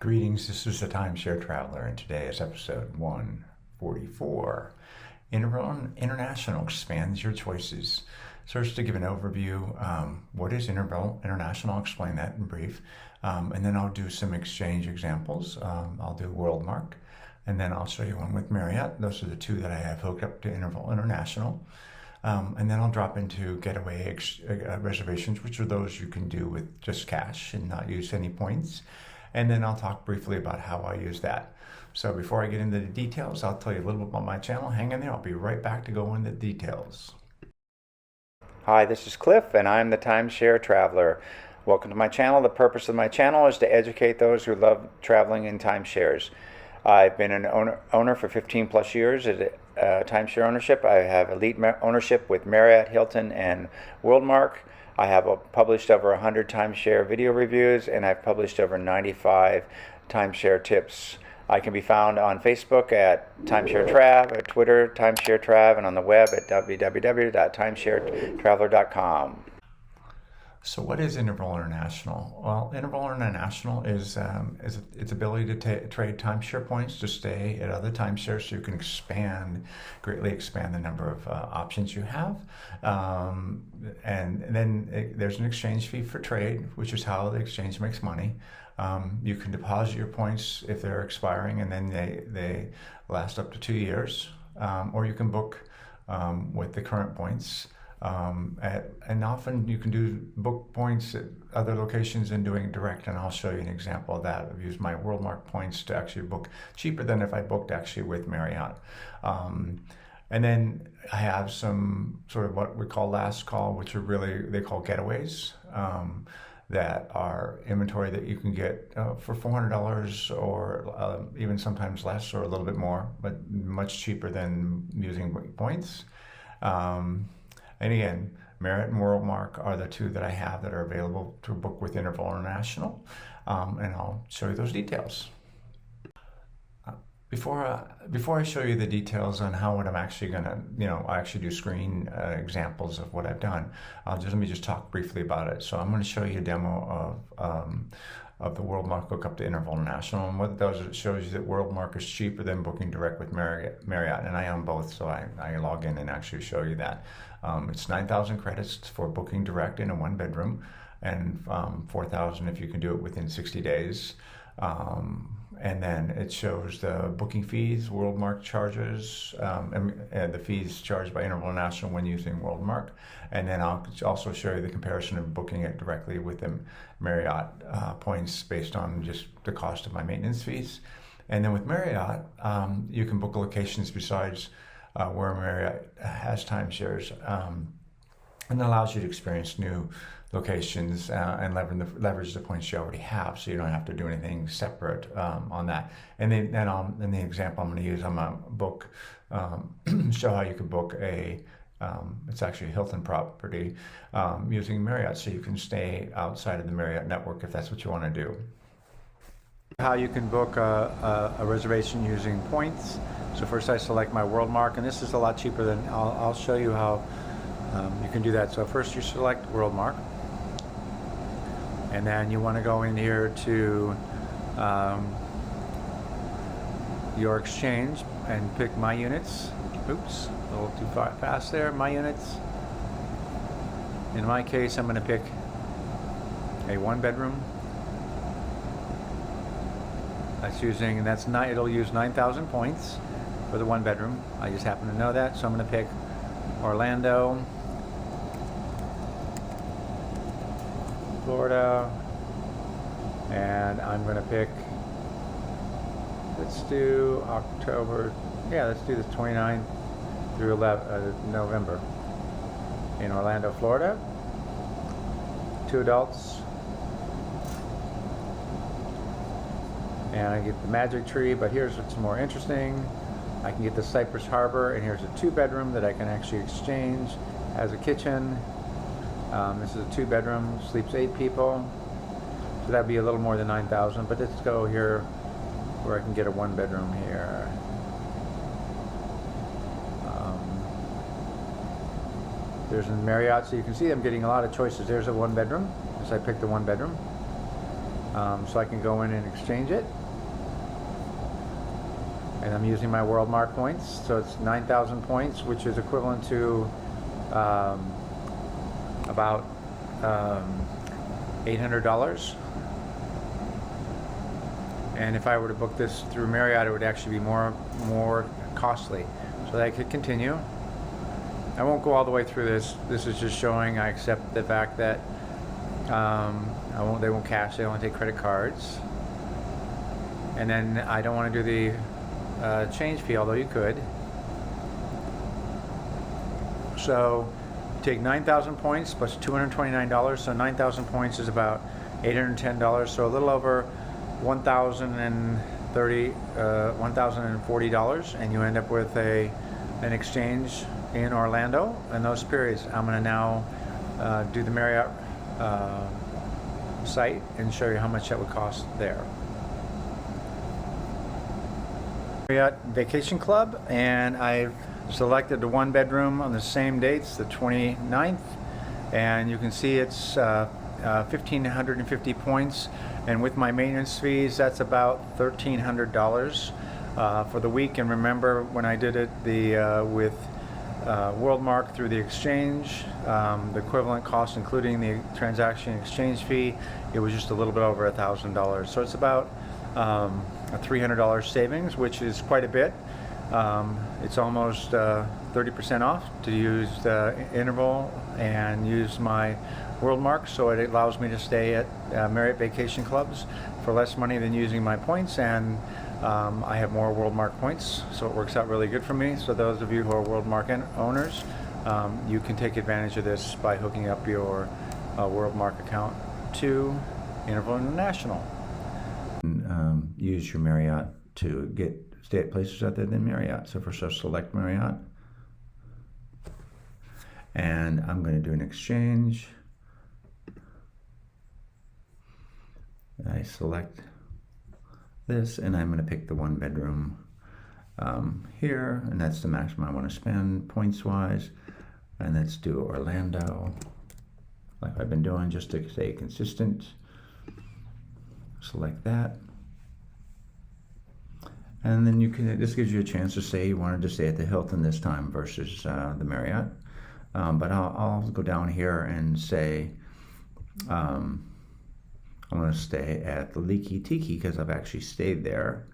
Greetings, this is the Timeshare Traveler, and today is episode 144. Interval International expands your choices. So just to give an overview, what is Interval International? I'll explain that in brief. And then I'll do some exchange examples. I'll do Worldmark, and then I'll show you one with Marriott. Those are the two that I have hooked up to Interval International. And then I'll drop into getaway reservations, which are those you can do with just cash and not use any points. And then I'll talk briefly about how I use that. So before I get into the details, I'll tell you a little bit about my channel. Hang in there, I'll be right back to go into the details. Hi, this is Cliff, and I'm the Timeshare Traveler. Welcome to my channel. The purpose of my channel is to educate those who love traveling in timeshares. I've been an owner for 15 plus years at timeshare ownership. I have elite ownership with Marriott, Hilton, and Worldmark. I have published over 100 timeshare video reviews, and I've published over 95 timeshare tips. I can be found on Facebook at Timeshare Trav, at Twitter, Timeshare Trav, and on the web at www.timesharetraveler.com. So what is Interval International? Well, Interval International is its ability to trade timeshare points to stay at other timeshares, so you can greatly expand the number of options you have. And then there's an exchange fee for trade, which is how the exchange makes money. You can deposit your points if they're expiring, and then they last up to 2 years, or you can book with the current points. And often you can book points at other locations and doing it direct, and I'll show you an example of that. I've used my Worldmark points to actually book cheaper than if I booked actually with Marriott. And then I have some sort of what we call last call, which are really, they call getaways, that are inventory that you can get for $400 or even sometimes less or a little bit more, but much cheaper than using points. And again, Marriott and Worldmark are the two that I have that are available to book with Interval International, and I'll show you those details. Before I show you the details on what I'm actually gonna, I actually do screen examples of what I've done. Let me just talk briefly about it. So I'm going to show you a demo of the Worldmark hookup to Interval International, and what it does is it shows you that Worldmark is cheaper than booking direct with Marriott, and I own both, so I log in and actually show you that. It's 9,000 credits for booking direct in a one bedroom, and 4,000 if you can do it within 60 days. And then it shows the booking fees Worldmark charges, and the fees charged by Interval International when using Worldmark. And then I'll also show you the comparison of booking it directly with the Marriott points based on just the cost of my maintenance fees. And then with Marriott, you can book locations besides where Marriott has timeshares, and it allows you to experience new locations and leverage the points you already have, so you don't have to do anything separate on that. And then in the example I'm going to use, I'm going to book, show how you can book it's actually a Hilton property using Marriott, so you can stay outside of the Marriott network if that's what you want to do. How you can book a reservation using points. So first I select my Worldmark, and this is a lot cheaper than, I'll show you how you can do that. So first you select Worldmark, and then you want to go in here to your exchange and pick My Units. Oops, a little too fast there. My Units. In my case, I'm going to pick a one bedroom. It'll use 9,000 points for the one bedroom. I just happen to know that, so I'm going to pick Orlando, Florida, and I'm going to pick, let's do let's do the 29th through November in Orlando, Florida. 2 adults. And I get the Magic Tree, but here's what's more interesting. I can get the Cypress Harbor, and here's a 2-bedroom that I can actually exchange as a kitchen. This is a 2-bedroom, sleeps 8 people. So that'd be a little more than 9,000, but let's go here where I can get a 1-bedroom here. There's a Marriott, so you can see I'm getting a lot of choices. There's a 1-bedroom, so I picked the 1-bedroom. So I can go in and exchange it. And I'm using my Worldmark points, so it's 9,000 points, which is equivalent to about $800. And if I were to book this through Marriott, it would actually be more costly. So I could continue. I won't go all the way through this. This is just showing I accept the fact that they won't cash. They only take credit cards. And then I don't want to do the change fee, although you could. So take 9,000 points plus $229. So 9,000 points is about $810. So a little over $1,040, and you end up with an exchange in Orlando in those periods. I'm going to now do the Marriott site and show you how much that would cost there. Marriott Vacation Club, and I've selected the 1-bedroom on the same dates, the 29th, and you can see it's 1,550 points, and with my maintenance fees that's about $1,300 for the week. And remember, when I did it with Worldmark through the exchange, the equivalent cost including the transaction exchange fee, it was just a little bit over $1,000. So it's about a $300 savings, which is quite a bit. It's almost 30% off to use the interval and use my Worldmark, so it allows me to stay at Marriott Vacation Clubs for less money than using my points, and I have more Worldmark points, so it works out really good for me. So those of you who are Worldmark owners, you can take advantage of this by hooking up your Worldmark account to Interval International. Use your Marriott to stay at places other than Marriott. So first I'll select Marriott, and I'm going to do an exchange. I select this, and I'm going to pick the 1-bedroom here, and that's the maximum I want to spend points wise. And let's do Orlando, like I've been doing, just to stay consistent. Select that, and then this gives you a chance to say you wanted to stay at the Hilton this time versus the Marriott. But I'll go down here and say I want to stay at the Leaky Tiki because I've actually stayed there.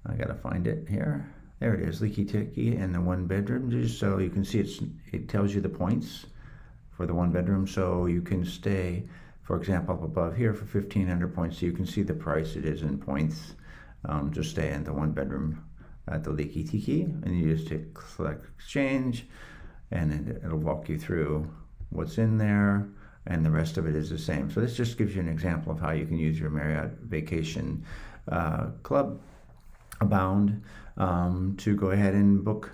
I gotta find it here. There it is, Leaky Tiki, and the 1-bedroom. Just so you can see, it tells you the points for the 1-bedroom. So you can stay, for example, up above here for 1,500 points. So you can see the price it is in points. Just stay in the 1-bedroom at the Leaky Tiki, and you just select exchange, and it'll walk you through what's in there, and the rest of it is the same. So this just gives you an example of how you can use your Marriott Vacation Club Abound to go ahead and book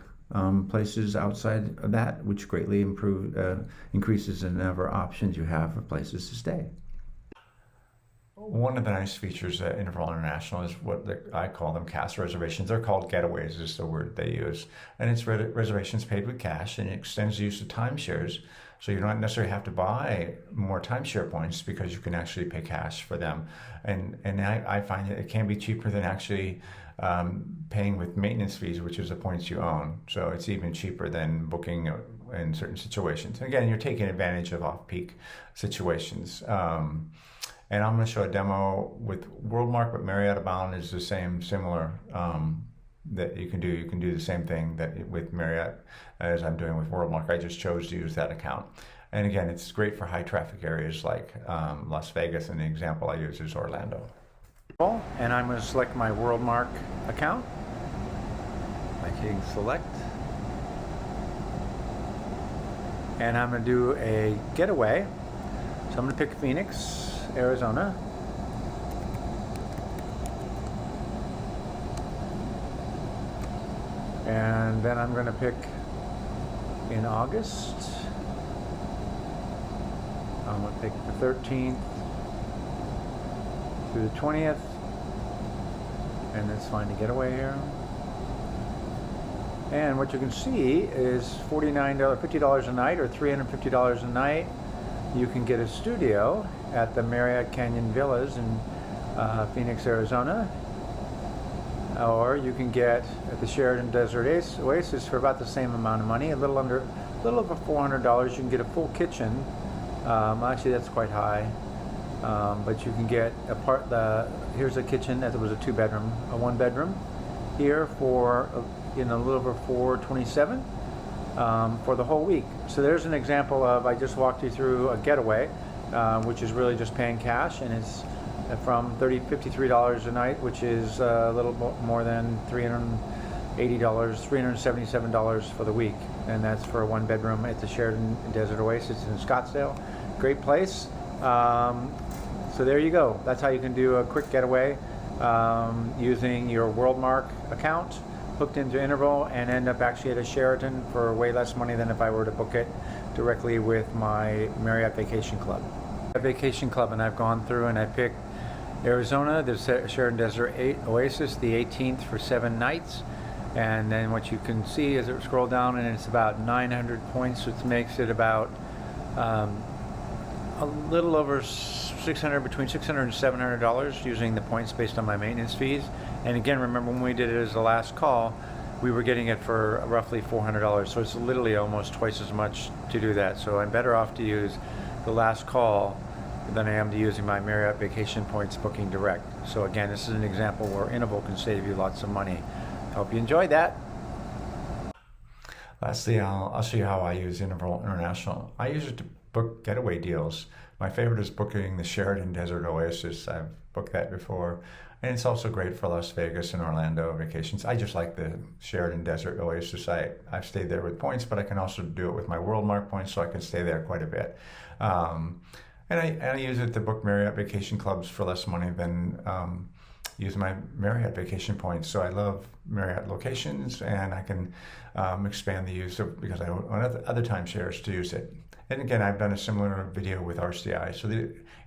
places outside of that, which greatly increases the number of options you have for places to stay. One of the nice features at Interval International is I call them cash reservations. They're called getaways, is the word they use. And it's reservations paid with cash, and it extends the use of timeshares. So you don't necessarily have to buy more timeshare points because you can actually pay cash for them. And I find that it can be cheaper than actually paying with maintenance fees, which is the points you own. So it's even cheaper than booking in certain situations. Again, you're taking advantage of off-peak situations. And I'm going to show a demo with Worldmark, but Marriott Abound is the similar that you can do. You can do the same thing with Marriott as I'm doing with Worldmark. I just chose to use that account. And again, it's great for high traffic areas like Las Vegas, and the example I use is Orlando. And I'm going to select my Worldmark account by hitting select. And I'm going to do a getaway. So I'm going to pick Phoenix, Arizona. And then I'm going to pick in August. I'm going to pick the 13th through the 20th. And let's find a getaway here. And what you can see is $50 a night or $350 a night. You can get a studio at the Marriott Canyon Villas in Phoenix, Arizona. Or you can get at the Sheraton Desert Oasis for about the same amount of money, a little over $400. You can get a full kitchen. Actually, that's quite high. But you can get here's a kitchen that was a 2-bedroom, a 1-bedroom here for a little over $427 for the whole week. So there's an example of, I just walked you through a getaway, which is really just paying cash, and it's from $53 a night, which is a little more than $380, $377 for the week, and that's for a 1-bedroom at the Sheraton Desert Oasis in Scottsdale. Great place. So there you go. That's how you can do a quick getaway using your Worldmark account hooked into Interval and end up actually at a Sheraton for way less money than if I were to book it directly with my Marriott Vacation Club. Vacation Club, and I've gone through and I picked Arizona, the Sheraton Desert Oasis, the 18th for 7 nights. And then what you can see as it scroll down, and it's about 900 points, which makes it about a little over between $600 and $700 using the points based on my maintenance fees. And again, remember when we did it as the last call, we were getting it for roughly $400. So it's literally almost twice as much to do that. So I'm better off to use the last call than I am to using my Marriott Vacation Points booking direct. So again, this is an example where Interval can save you lots of money. Hope you enjoyed that. Lastly, I'll show you how I use Interval International. I use it to book getaway deals. My favorite is booking the Sheraton Desert Oasis. I've booked that before. And it's also great for Las Vegas and Orlando vacations. I just like the Sheraton Desert Oasis. I've stayed there with points, but I can also do it with my Worldmark points, so I can stay there quite a bit. And I use it to book Marriott Vacation Clubs for less money than use my Marriott Vacation Points. So I love Marriott locations, and I can expand the use of, because I own other timeshares to use it. And again, I've done a similar video with RCI. So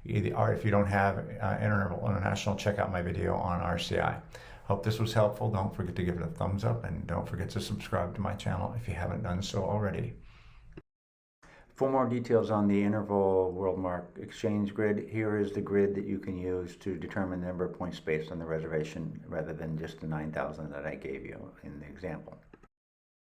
if you don't have Interval International, check out my video on RCI. Hope this was helpful. Don't forget to give it a thumbs up, and don't forget to subscribe to my channel if you haven't done so already. For more details on the Interval Worldmark exchange grid, here is the grid that you can use to determine the number of points based on the reservation rather than just the 9,000 that I gave you in the example.